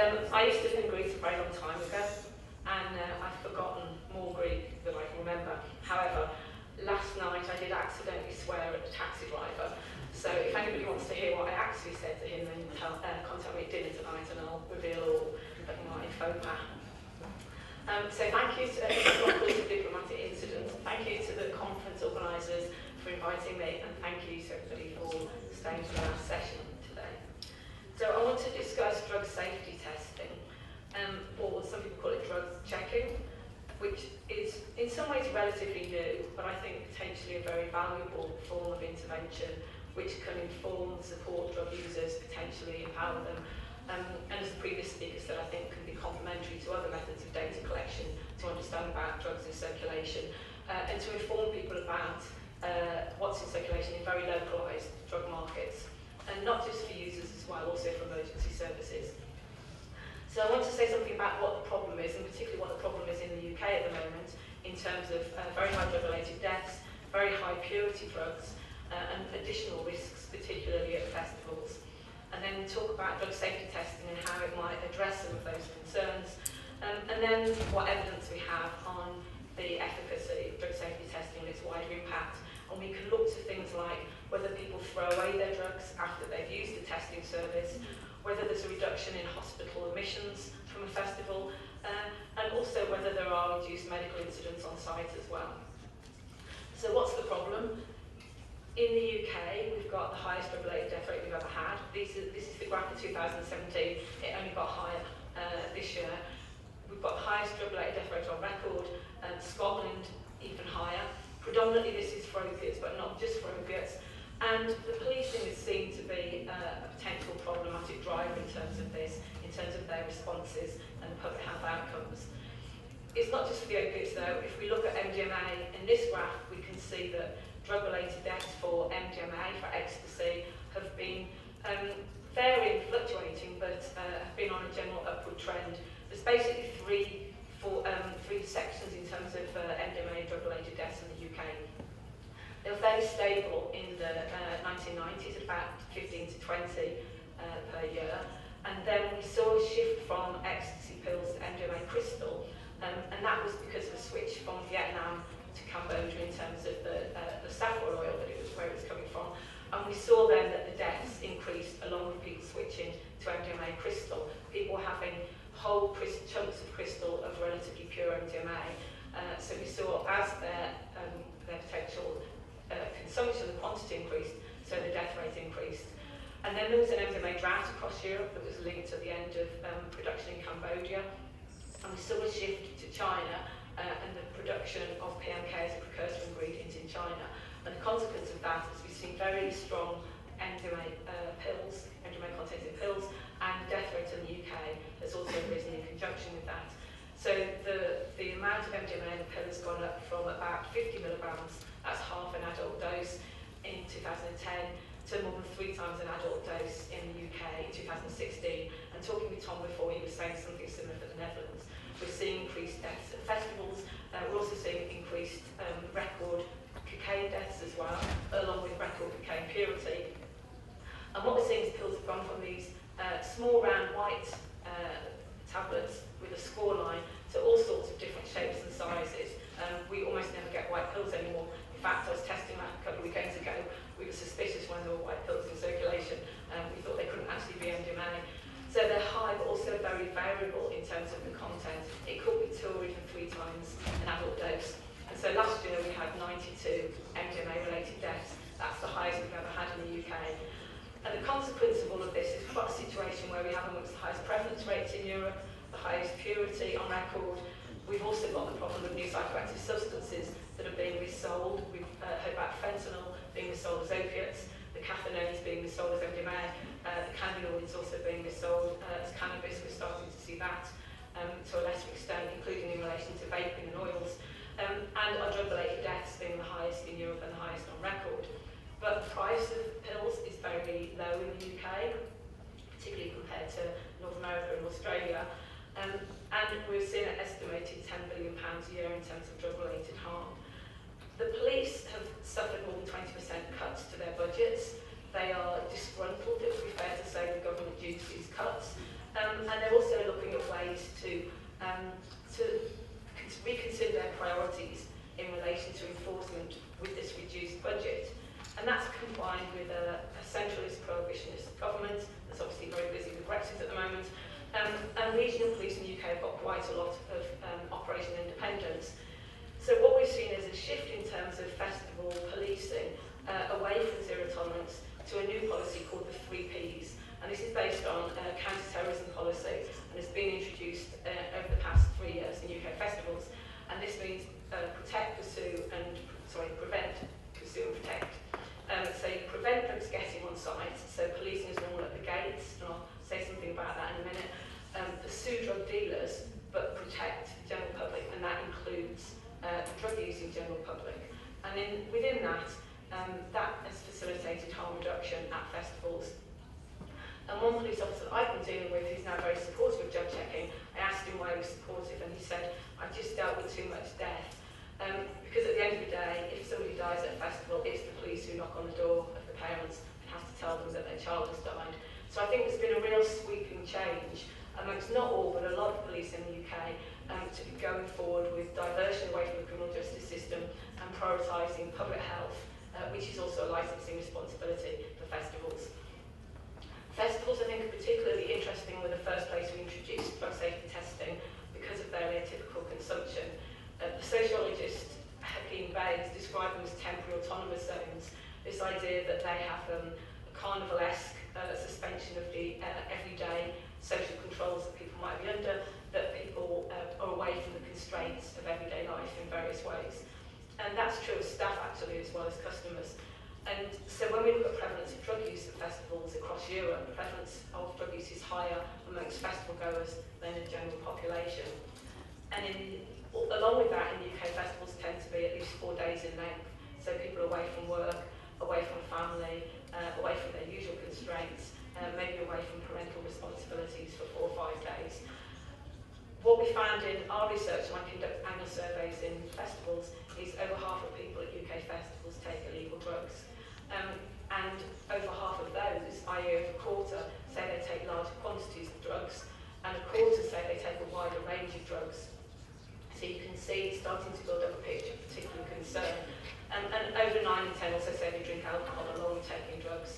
I used to live in Greece a very long time ago, and I've forgotten more Greek than I can remember. However, last night I did accidentally swear at the taxi driver, so if anybody wants to hear what I actually said to him, then contact me at dinner tonight and I'll reveal all of my faux pas. So thank you to the diplomatic incident, thank you to the conference organisers for inviting me, and thank you to everybody for staying for the last session today. So I want to discuss drug safety testing, or some people call it drug checking, which is in some ways relatively new, but I think potentially a very valuable form of intervention which can inform, support drug users, potentially empower them, and as the previous speaker said, I think can be complementary to other methods of data collection to understand about drugs in circulation, and to inform people about what's in circulation in very localised drug markets, and not just for users as well, also for emergency services. So I want to say something about what the problem is, and particularly what the problem is in the UK at the moment, in terms of very high drug-related deaths, very high purity drugs, and additional risks, particularly at festivals. And then talk about drug safety testing and how it might address some of those concerns, and then what evidence we have on the efficacy of drug safety testing and its wider impact. And we can look to things like whether people throw away their drugs after they've used the testing service, whether there's a reduction in hospital admissions from a festival, and also whether there are reduced medical incidents on site as well. So what's the problem? In the UK, we've got the highest drug-related death rate we've ever had. This is the graph for 2017. It only got higher this year. We've got the highest drug-related death rate on record, and Scotland even higher. Predominantly this is for opiates, but not just for opiates. And the policing is seen to be a potential problematic driver in terms of this, in terms of their responses and the public health outcomes. It's not just for the opiates though. If we look at MDMA in this graph, we can see that drug-related deaths for MDMA, for ecstasy, have been varying, fluctuating, but have been on a general upward trend. There's basically three sections in terms of MDMA drug-related deaths in the UK. They were fairly stable in the 1990s, at about 15 to 20 per year, and then we saw a shift from ecstasy pills to MDMA crystal, and that was because of a switch from Vietnam to Cambodia in terms of the safflower oil that it was where it was coming from, and we saw then that the deaths increased along with people switching to MDMA crystal. People were having whole chunks of crystal of relatively pure MDMA, so we saw as their potential consumption, the quantity increased, so the death rate increased. And then there was an MDMA drought across Europe that was linked to the end of production in Cambodia, and we saw a shift to China and the production of PMK as a precursor ingredient in China. And the consequence of that is we've seen very strong MDMA pills, MDMA containing pills, and the death rate in the UK has also risen in conjunction with that. So the amount of MDMA in the pill has gone up from about 50 milligrams, that's half an adult dose, in 2010, to more than 3 times an adult dose in the UK in 2016. And talking with Tom before, he was saying something similar for the Netherlands. We're seeing increased deaths at festivals. We're also seeing increased record cocaine deaths as well, along with record cocaine purity. And what we're seeing is pills have gone from these small round white tablets with a score line to all sorts of different shapes and sizes. We almost never get white pills anymore. In fact, I was testing that a couple of weekends ago. We were suspicious when there were white pills in circulation. We thought they couldn't actually be MDMA. So they're high, but also very variable in terms of the content. It could be 2 or even 3 times an adult dose. And so last year we had 92 MDMA-related deaths. That's the highest we've ever had in the UK. And the consequence of all of this is we've got a situation where we have amongst the highest prevalence rates in Europe, the highest purity on record. We've also got the problem of new psychoactive substances that are being resold. We've heard about fentanyl being resold as opiates, the cathinones being resold as MDMA, the cannabinoids also being resold as cannabis. We're starting to see that to a lesser extent, including in relation to vaping and oils, and our drug-related deaths being the highest in Europe and the highest on record. But the price of pills is very low in the UK, particularly compared to North America and Australia. And we're seeing an estimated £10 billion a year in terms of drug-related harm. The police have suffered more than 20% cuts to their budgets. They are disgruntled, it would be fair to say, with government due to these cuts. And they're also to reconsider their priorities in relation to enforcement with this reduced budget. And that's combined with a centralist prohibitionist government that's obviously very busy with Brexit at the moment. And regional police in the UK have got quite a lot of operational independence. So what we've seen is a shift in terms of festival policing away from zero tolerance to a new policy called the 3 Ps. And this is based on counter-terrorism policy, and it's been introduced over the past 3 years in UK festivals. And this means prevent, pursue and protect. So you prevent drugs getting on site, so policing is normal at the gates, and I'll say something about that in a minute. Pursue drug dealers, but protect the general public, and that includes the drug-using general public. And within that, that has facilitated harm reduction at festivals. And one police officer that I've been dealing with, who's now very supportive of drug checking, I asked him why he was supportive, and he said, "I just dealt with too much death." Because at the end of the day, if somebody dies at a festival, it's the police who knock on the door of the parents and have to tell them that their child has died. So I think there's been a real sweeping change amongst not all, but a lot of police in the UK to be going forward with diversion away from the criminal justice system and prioritising public health, which is also a licensing responsibility for festivals. Festivals, I think, are particularly interesting, were the first place we introduced drug safety testing because of their atypical consumption. The sociologist Hakeem Bey has described them as temporary autonomous zones, this idea that they have a carnival-esque suspension of the everyday social controls that people might be under, that people are away from the constraints of everyday life in various ways. And that's true of staff, actually, as well as customers. And so when we look at prevalence of drug use at festivals across Europe, the prevalence of drug use is higher amongst festival goers than the general population. And along with that, in the UK, festivals tend to be at least 4 days in length. So people are away from work, away from family, away from their usual constraints, maybe away from parental responsibilities for 4 or 5 days. What we found in our research, when I conduct annual surveys in festivals, is over half of people at UK festivals take illegal drugs. And over half of those, i.e. over a quarter, say they take large quantities of drugs, and a quarter say they take a wider range of drugs. So you can see it's starting to build up a picture of particular concern. And over 9 in 10 also say they drink alcohol along with taking drugs.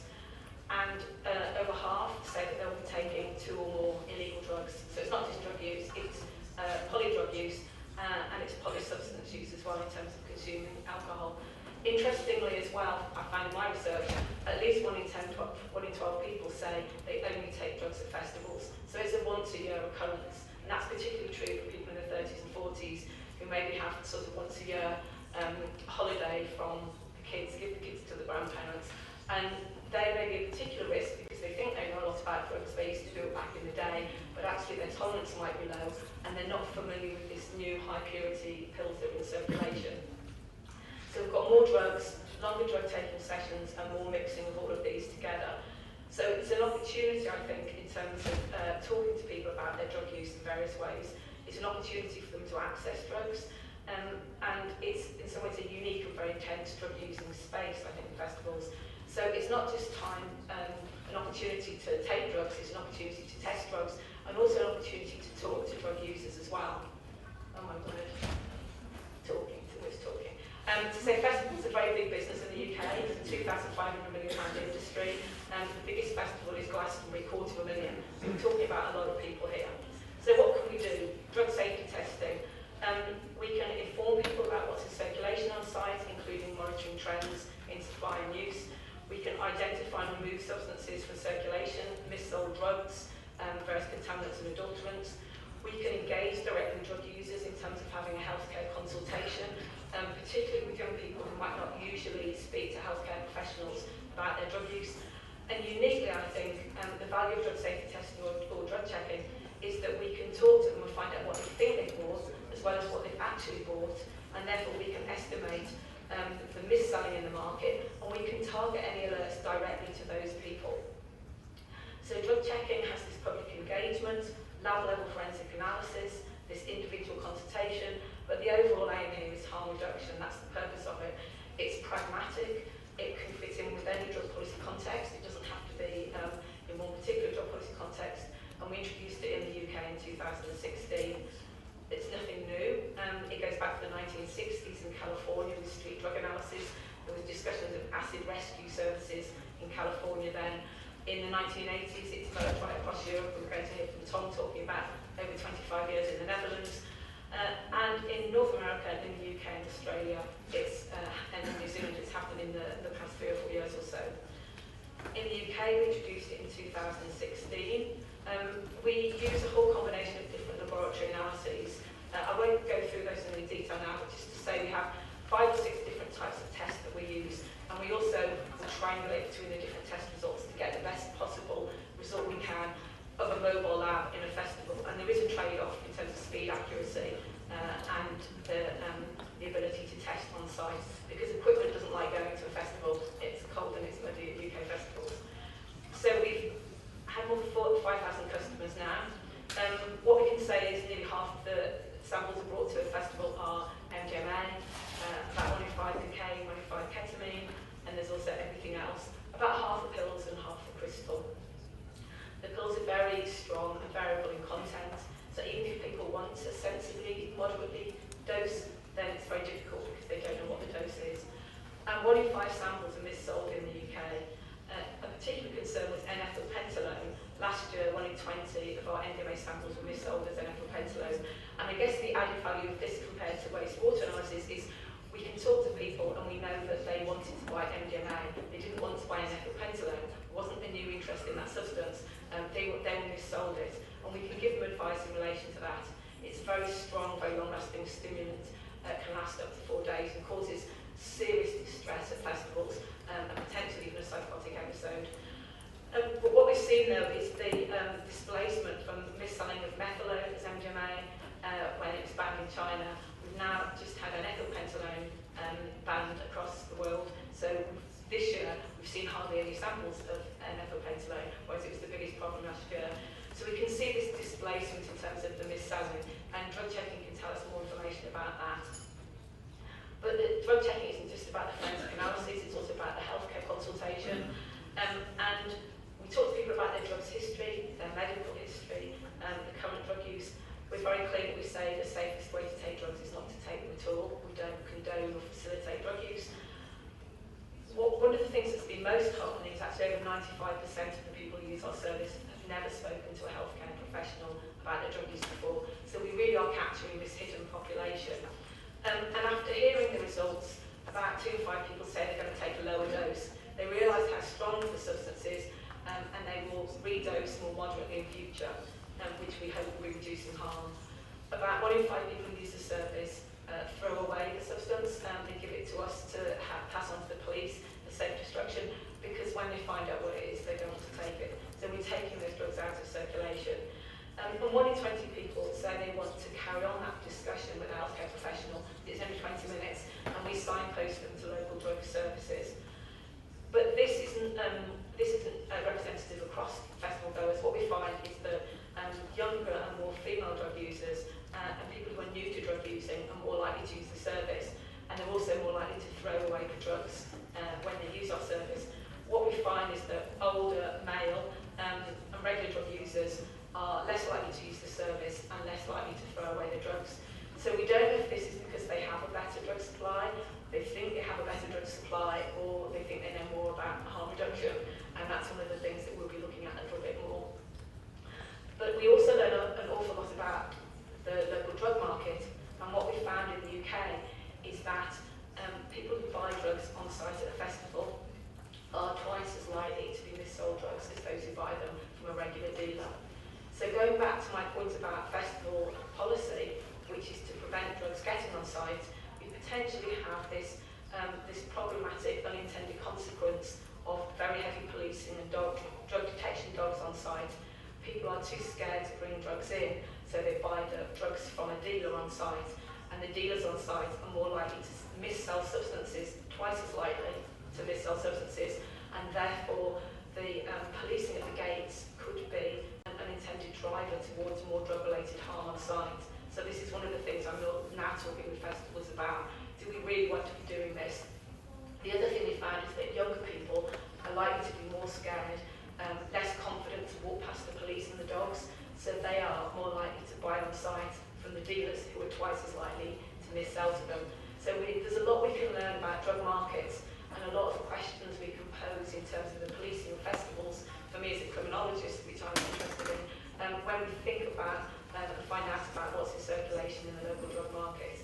And over half say that they'll be taking 2 or more illegal drugs. So it's not just drug use, it's polydrug use, and it's polysubstance use as well in terms of consuming alcohol. Interestingly as well, I found in my research, at least 1 in 12 people say they only take drugs at festivals. So it's a once-a-year occurrence. And that's particularly true for people in their 30s and 40s who maybe have sort of once-a-year holiday from the kids, give the kids to the grandparents. And they may be a particular risk because they think they know a lot about drugs, they used to do it back in the day, but actually their tolerance might be low and they're not familiar with this new high-purity pills that are in circulation. So we've got more drugs, longer drug-taking sessions, and more mixing of all of these together. So it's an opportunity, I think, in terms of talking to people about their drug use in various ways. It's an opportunity for them to access drugs, and it's in some ways a unique and very intense drug-using space, I think, in festivals. So it's not just time, an opportunity to take drugs, it's an opportunity to test drugs, and also an opportunity to talk to drug users as well. Oh my word, talking, too much talking. To say festivals are a very big business in the UK, it's a £2,500 million industry, and the biggest festival is Glastonbury, £250,000. So we're talking about a lot of people here. So what can we do? Drug safety testing. We can inform people about what's in circulation on site, including monitoring trends in supply and use. We can identify and remove substances from circulation, missold drugs, various contaminants and adulterants. We can engage directly with drug users in terms of having a healthcare consultation, particularly with young people who might not usually speak to healthcare professionals about their drug use. And uniquely, I think, the value of drug safety testing or drug checking is that we can talk to them and find out what they think they've bought, as well as what they've actually bought, and therefore we can estimate the mis-selling in the market, and we can target any alerts directly to those people. So drug checking has this public engagement, lab-level forensic analysis, this individual consultation, but the overall aim here is harm reduction. That's the purpose of it. It's pragmatic. It can fit in with any drug policy context. It doesn't have to be in one particular drug policy context. And we introduced it in the UK in 2016. acid rescue services in California then. In the 1980s, it developed right across Europe. We're going to hear from Tom talking about over 25 years in the Netherlands. And in North America, in the UK and Australia, and in New Zealand, it's happened in the past 3 or 4 years or so. In the UK, we introduced it in 2016. We use a whole combination of different laboratory analyses. I won't go through those in any detail now, but just to say we have 5 or 6 different types of tests that we use, and we also will triangulate between the different test results to get the best possible result we can of a mobile lab in a festival. And there is a trade-off in terms of speed, accuracy, and the ability to test on site, because equipment doesn't like going to a festival. It's cold and it's muddy at UK festivals. So we've had more than 5,000 customers now. What we can say is nearly half of the samples are brought to a festival are MDMA, about 1 in 5 cocaine, 1 in 5 ketamine, and there's also everything else. About half the pills and half the crystal. The pills are very strong and variable in content, so even if people want to sensibly, moderately dose, then it's very difficult because they don't know what the dose is. And 1 in 5 samples are missold in the UK. A particular concern was N-ethylpentylone. Last year, 1 in 20 of our MDMA samples were missold as N-ethylpentylone. And I guess the added value of this compared to wastewater analysis is we can talk to people and we know that they wanted to buy MDMA. They didn't want to buy N-ethylpentylone. It wasn't a new interest in that substance. They missold it. And we can give them advice in relation to that. It's very strong, very long-lasting stimulant. Can last up to 4 days and causes serious distress at festivals and potentially even a psychotic episode. But what we've seen though is the displacement from mis-selling of methylone as MDMA when it was banned in China. We've now just had an ethylpentylone banned across the world. So this year we've seen hardly any samples of ethylpentylone, whereas it was the biggest problem last year. So we can see this displacement in terms of the mis-selling, and drug checking can tell us more information about that. But the drug checking isn't just about the forensic analysis, it's also about the healthcare consultation. And we talk to people about their drugs history, their medical history, the current drug use. We're very clear that we say the safest way to take drugs is not to take them at all. We don't condone or facilitate drug use. One of the things that's been most heartening is actually over 95% of the people who use our service have never spoken to a healthcare professional about their drug use before. So we really are capturing this hidden population. And after hearing the results, about 2 in 5 people say they're going to take a lower dose. They realise how strong the substance is, and they will redose more moderately in future, which we hope will be reducing harm. About 1 in 5 people who use the service throw away the substance. They give it to us to pass on to the police, the safe destruction, because when they find out what it is, they don't want to take it. So we're taking those drugs out of circulation. And 1 in 20 people say they want to carry on that discussion with a healthcare professional. It's only 20 minutes, and we signpost them to local drug services. But this isn't representative across festival goers. What we find is that younger and more female drug users and people who are new to drug using are more likely to use the service, and they're also more likely to throw away the drugs when they use our service. What we find is that older male and regular drug users are less likely to use the service and less likely to throw away the drugs. So we don't know if this is because they have a better drug supply, they think they have a better drug supply, or they think they know more about harm reduction, and that's one of the things that we'll be looking at a little bit more. But we also learn an awful lot about the local drug market, and what we found in the UK is that people who buy drugs on site at a festival are twice as likely to be missold drugs as those who buy them from a regular dealer. So going back to my point about festival policy, which is to prevent drugs getting on site, we potentially have this problematic unintended consequence of very heavy policing and drug detection dogs on site. People are too scared to bring drugs in, so they buy the drugs from a dealer on site, and the dealers on site are more likely to mis-sell substances, twice as likely to mis-sell substances, and therefore the policing at the gates could be an unintended driver towards more drug-related harm on site. So this is one of the things I'm now talking with festivals about. Do we really want to be doing this? The other thing we found is that younger people are likely to be more scared, less confident to walk past the police and the dogs, so they are more likely to buy on site from the dealers who are twice as likely to mis-sell to them. So there's a lot we can learn about drug markets, and a lot of the questions we can pose in terms of the policing of festivals, for me as a criminologist, which I'm interested in, when we think about and find out about what's in circulation in the local drug market.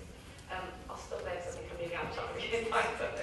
I'll stop there because I think I'm being out of time.